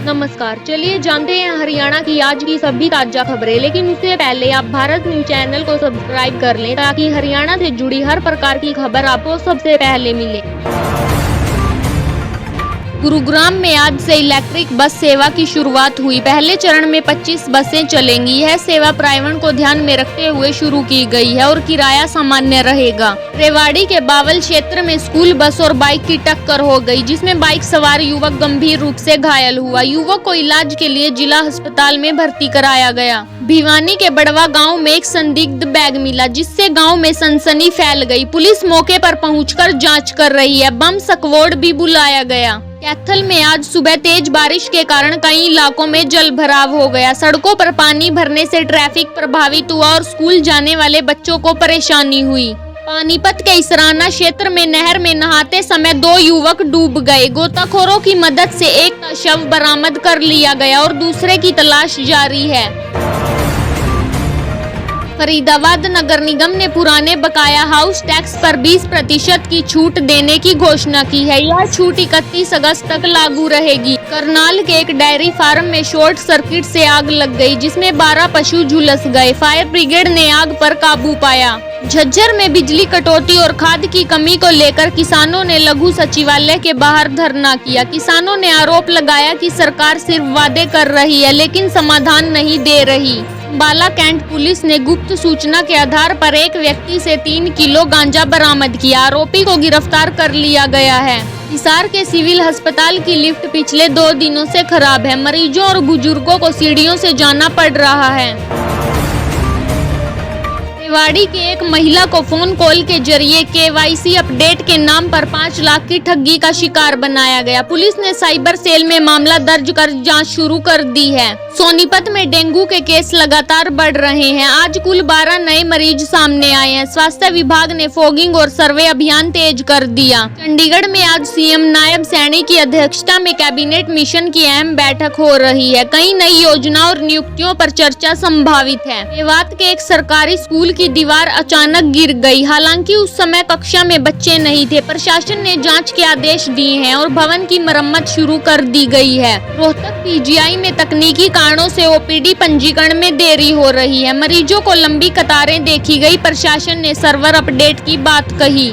नमस्कार, चलिए जानते हैं हरियाणा की आज की सभी ताजा खबरें। लेकिन उससे पहले आप भारत न्यूज चैनल को सब्सक्राइब कर लें ताकि हरियाणा से जुड़ी हर प्रकार की खबर आपको सबसे पहले मिले। गुरुग्राम में आज से इलेक्ट्रिक बस सेवा की शुरुआत हुई। पहले चरण में 25 बसें चलेंगी। यह सेवा पर्यावरण को ध्यान में रखते हुए शुरू की गई है और किराया सामान्य रहेगा। रेवाड़ी के बावल क्षेत्र में स्कूल बस और बाइक की टक्कर हो गई, जिसमें बाइक सवार युवक गंभीर रूप से घायल हुआ। युवक को इलाज के लिए जिला अस्पताल में भर्ती कराया गया। भिवानी के बड़वा गांव में एक संदिग्ध बैग मिला, जिससे गांव में सनसनी फैल गई। पुलिस मौके पर पहुंचकर जांच कर रही है। बम स्क्वाड भी बुलाया गया। कैथल में आज सुबह तेज बारिश के कारण कई इलाकों में जल भराव हो गया। सड़कों पर पानी भरने से ट्रैफिक प्रभावित हुआ और स्कूल जाने वाले बच्चों को परेशानी हुई। पानीपत के इसराना क्षेत्र में नहर में नहाते समय 2 युवक डूब गए। गोताखोरों की मदद से एक का शव बरामद कर लिया गया और दूसरे की तलाश जारी है। फरीदाबाद नगर निगम ने पुराने बकाया हाउस टैक्स पर 20% की छूट देने की घोषणा की है। यह छूट 31 अगस्त तक लागू रहेगी। करनाल के एक डेयरी फार्म में शॉर्ट सर्किट से आग लग गई, जिसमें 12 पशु झुलस गए। फायर ब्रिगेड ने आग पर काबू पाया। झज्जर में बिजली कटौती और खाद की कमी को लेकर किसानों ने लघु सचिवालय के बाहर धरना किया। किसानों ने आरोप लगाया कि सरकार सिर्फ वादे कर रही है लेकिन समाधान नहीं दे रही। बाला कैंट पुलिस ने गुप्त सूचना के आधार पर एक व्यक्ति से 3 किलो गांजा बरामद किया। आरोपी को गिरफ्तार कर लिया गया है। हिसार के सिविल अस्पताल की लिफ्ट पिछले 2 दिनों से खराब है। मरीजों और बुजुर्गों को सीढ़ियों से जाना पड़ रहा है। रेवाड़ी की एक महिला को फोन कॉल के जरिए KYC अपडेट के नाम पर 5 लाख की ठगी का शिकार बनाया गया। पुलिस ने साइबर सेल में मामला दर्ज कर जांच शुरू कर दी है। सोनीपत में डेंगू के केस लगातार बढ़ रहे हैं। आज कुल 12 नए मरीज सामने आए हैं। स्वास्थ्य विभाग ने फॉगिंग और सर्वे अभियान तेज कर दिया। चंडीगढ़ में आज CM नायब सैनी की अध्यक्षता में कैबिनेट मिशन की अहम बैठक हो रही है। कई नई योजना और नियुक्तियों पर चर्चा संभावित है। मेवात के एक सरकारी स्कूल की दीवार अचानक गिर गई। हालांकि उस समय कक्षा में बच्चे नहीं थे। प्रशासन ने जांच के आदेश दिए हैं और भवन की मरम्मत शुरू कर दी गई है। रोहतक PGI में तकनीकी कारणों से OPD पंजीकरण में देरी हो रही है। मरीजों को लंबी कतारें देखी गई। प्रशासन ने सर्वर अपडेट की बात कही।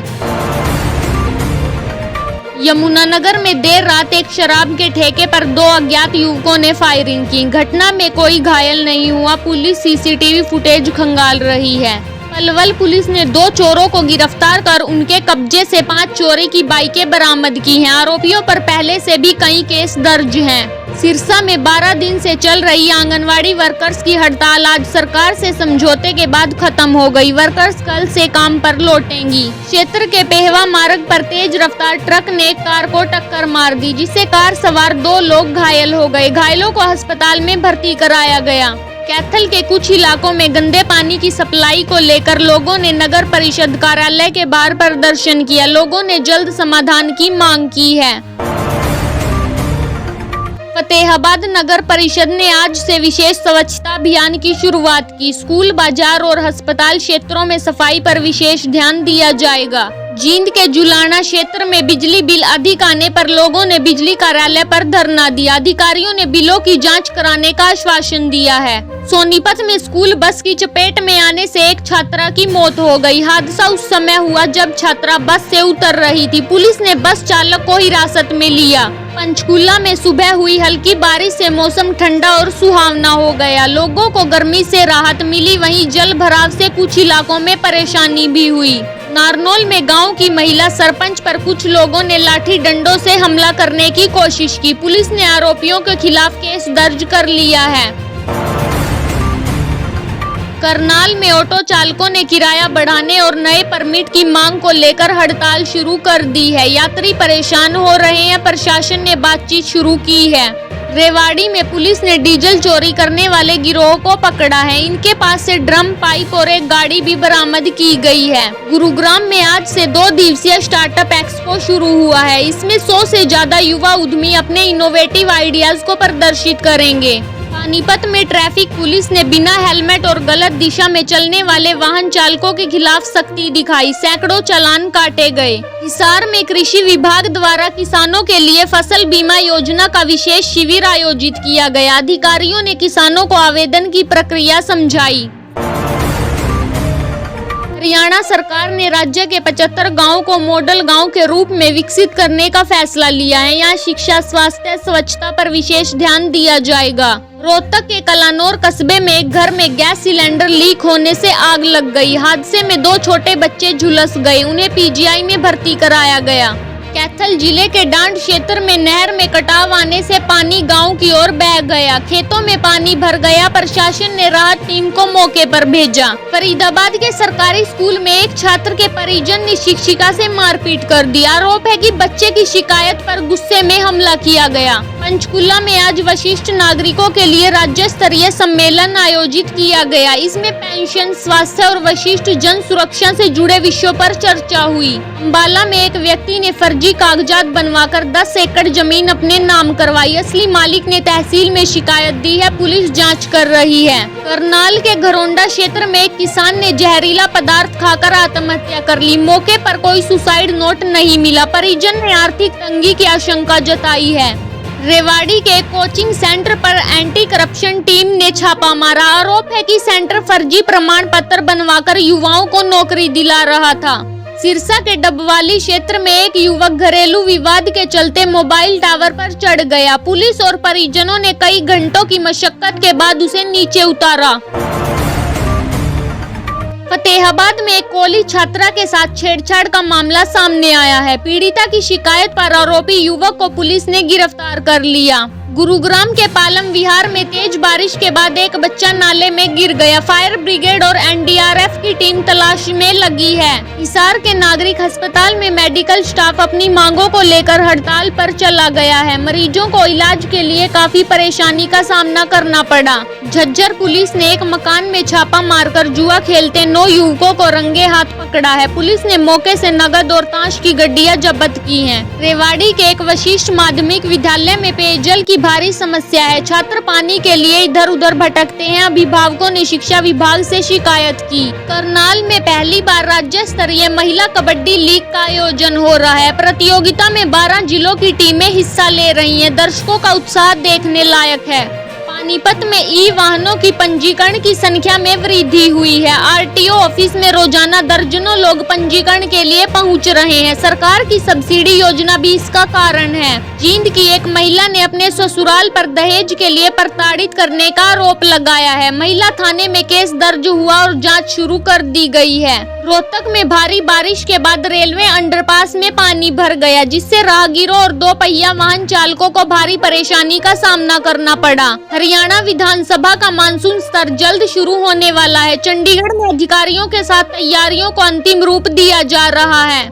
यमुनानगर में देर रात एक शराब के ठेके पर 2 अज्ञात युवकों ने फायरिंग की। घटना में कोई घायल नहीं हुआ। पुलिस CCTV फुटेज खंगाल रही है। पलवल पुलिस ने 2 चोरों को गिरफ्तार कर उनके कब्जे से 5 चोरी की बाइकें बरामद की हैं। आरोपियों पर पहले से भी कई केस दर्ज हैं। सिरसा में 12 दिन से चल रही आंगनवाड़ी वर्कर्स की हड़ताल आज सरकार से समझौते के बाद खत्म हो गई। वर्कर्स कल से काम पर लौटेंगी। क्षेत्र के पेहवा मार्ग पर तेज रफ्तार ट्रक ने एक कार को टक्कर मार दी, जिससे कार सवार 2 लोग घायल हो गए। घायलों को अस्पताल में भर्ती कराया गया। कैथल के कुछ इलाकों में गंदे पानी की सप्लाई को लेकर लोगों ने नगर परिषद कार्यालय के बाहर प्रदर्शन किया। लोगों ने जल्द समाधान की मांग की है। फतेहाबाद नगर परिषद ने आज से विशेष स्वच्छता अभियान की शुरुआत की। स्कूल, बाजार और अस्पताल क्षेत्रों में सफाई पर विशेष ध्यान दिया जाएगा। जींद के जुलाना क्षेत्र में बिजली बिल अधिक आने पर लोगों ने बिजली कार्यालय पर धरना दिया। अधिकारियों ने बिलों की जांच कराने का आश्वासन दिया है। सोनीपत में स्कूल बस की चपेट में आने से एक छात्रा की मौत हो गई। हादसा उस समय हुआ जब छात्रा बस से उतर रही थी। पुलिस ने बस चालक को हिरासत में लिया। पंचकूला में सुबह हुई हल्की बारिश से मौसम ठंडा और सुहावना हो गया। लोगों को गर्मी से राहत मिली। वहीं जल भराव से कुछ इलाकों में परेशानी भी हुई। नारनौल में गांव की महिला सरपंच पर कुछ लोगों ने लाठी डंडों से हमला करने की कोशिश की। पुलिस ने आरोपियों के खिलाफ केस दर्ज कर लिया है। करनाल में ऑटो चालकों ने किराया बढ़ाने और नए परमिट की मांग को लेकर हड़ताल शुरू कर दी है। यात्री परेशान हो रहे हैं। प्रशासन ने बातचीत शुरू की है। रेवाड़ी में पुलिस ने डीजल चोरी करने वाले गिरोह को पकड़ा है। इनके पास से ड्रम, पाइप और एक गाड़ी भी बरामद की गई है। गुरुग्राम में आज से 2 दिवसीय स्टार्टअप एक्सपो शुरू हुआ है। इसमें 100 से ज्यादा युवा उद्यमी अपने इनोवेटिव आइडियाज को प्रदर्शित करेंगे। पानीपत में ट्रैफिक पुलिस ने बिना हेलमेट और गलत दिशा में चलने वाले वाहन चालकों के खिलाफ सख्ती दिखाई, सैकड़ों चालान काटे गए। हिसार में कृषि विभाग द्वारा किसानों के लिए फसल बीमा योजना का विशेष शिविर आयोजित किया गया। अधिकारियों ने किसानों को आवेदन की प्रक्रिया समझाई। हरियाणा सरकार ने राज्य के 75 गांवों को मॉडल गांव के रूप में विकसित करने का फैसला लिया है। यहाँ शिक्षा, स्वास्थ्य, स्वच्छता पर विशेष ध्यान दिया जाएगा। रोहतक के कलानौर कस्बे में एक घर में गैस सिलेंडर लीक होने से आग लग गई। हादसे में 2 छोटे बच्चे झुलस गए, उन्हें पीजीआई में भर्ती कराया गया। कैथल जिले के डांड क्षेत्र में नहर में कटाव आने से पानी गांव की ओर बह गया। खेतों में पानी भर गया। प्रशासन ने राहत टीम को मौके पर भेजा। फरीदाबाद के सरकारी स्कूल में एक छात्र के परिजन ने शिक्षिका से मारपीट कर दी। आरोप है कि बच्चे की शिकायत पर गुस्से में हमला किया गया। पंचकुला में आज वरिष्ठ नागरिकों के लिए राज्य स्तरीय सम्मेलन आयोजित किया गया। इसमें पेंशन, स्वास्थ्य और वरिष्ठ जन सुरक्षा से जुड़े विषयों पर चर्चा हुई। अंबाला में एक व्यक्ति ने फर्जी कागजात बनवाकर 10 एकड़ जमीन अपने नाम करवाई। असली मालिक ने तहसील में शिकायत दी है, पुलिस जांच कर रही है। करनाल के घरोंडा क्षेत्र में एक किसान ने जहरीला पदार्थ खाकर आत्महत्या कर ली। मौके पर कोई सुसाइड नोट नहीं मिला। परिजन ने आर्थिक तंगी की आशंका जताई है। रेवाड़ी के कोचिंग सेंटर पर एंटी करप्शन टीम ने छापा मारा। आरोप है कि सेंटर फर्जी प्रमाण पत्र बनवाकर युवाओं को नौकरी दिला रहा था। सिरसा के डबवाली क्षेत्र में एक युवक घरेलू विवाद के चलते मोबाइल टावर पर चढ़ गया। पुलिस और परिजनों ने कई घंटों की मशक्कत के बाद उसे नीचे उतारा। फतेहाबाद में एक कॉलेज छात्रा के साथ छेड़छाड़ का मामला सामने आया है। पीड़िता की शिकायत पर आरोपी युवक को पुलिस ने गिरफ्तार कर लिया। गुरुग्राम के पालम विहार में तेज बारिश के बाद एक बच्चा नाले में गिर गया। फायर ब्रिगेड और एनडीआरएफ की टीम तलाश में लगी है। हिसार के नागरिक अस्पताल में मेडिकल स्टाफ अपनी मांगों को लेकर हड़ताल पर चला गया है। मरीजों को इलाज के लिए काफी परेशानी का सामना करना पड़ा। झज्जर पुलिस ने एक मकान में छापा मारकर जुआ खेलते 9 युवकों को रंगे हाथ पकड़ा है। पुलिस ने मौके से नगद और ताश की गड्डियां जब्त की हैं। रेवाड़ी के एक वरिष्ठ माध्यमिक विद्यालय में पेयजल की भारी समस्या है। छात्र पानी के लिए इधर उधर भटकते हैं। अभिभावकों ने शिक्षा विभाग से शिकायत की। करनाल में पहली बार राज्य स्तरीय महिला कबड्डी लीग का आयोजन हो रहा है। प्रतियोगिता में 12 जिलों की टीमें हिस्सा ले रही हैं। दर्शकों का उत्साह देखने लायक है। पानीपत में ई वाहनों की पंजीकरण की संख्या में वृद्धि हुई है। आरटीओ ऑफिस में रोजाना दर्जनों लोग पंजीकरण के लिए पहुंच रहे हैं। सरकार की सब्सिडी योजना भी इसका कारण है। जींद की एक महिला ने अपने ससुराल पर दहेज के लिए प्रताड़ित करने का आरोप लगाया है। महिला थाने में केस दर्ज हुआ और जांच शुरू कर दी गई है। रोहतक में भारी बारिश के बाद रेलवे अंडरपास में पानी भर गया, जिससे राहगीरों और 2 पहिया वाहन चालकों को भारी परेशानी का सामना करना पड़ा। हरियाणा विधानसभा का मानसून सत्र जल्द शुरू होने वाला है। चंडीगढ़ में अधिकारियों के साथ तैयारियों को अंतिम रूप दिया जा रहा है।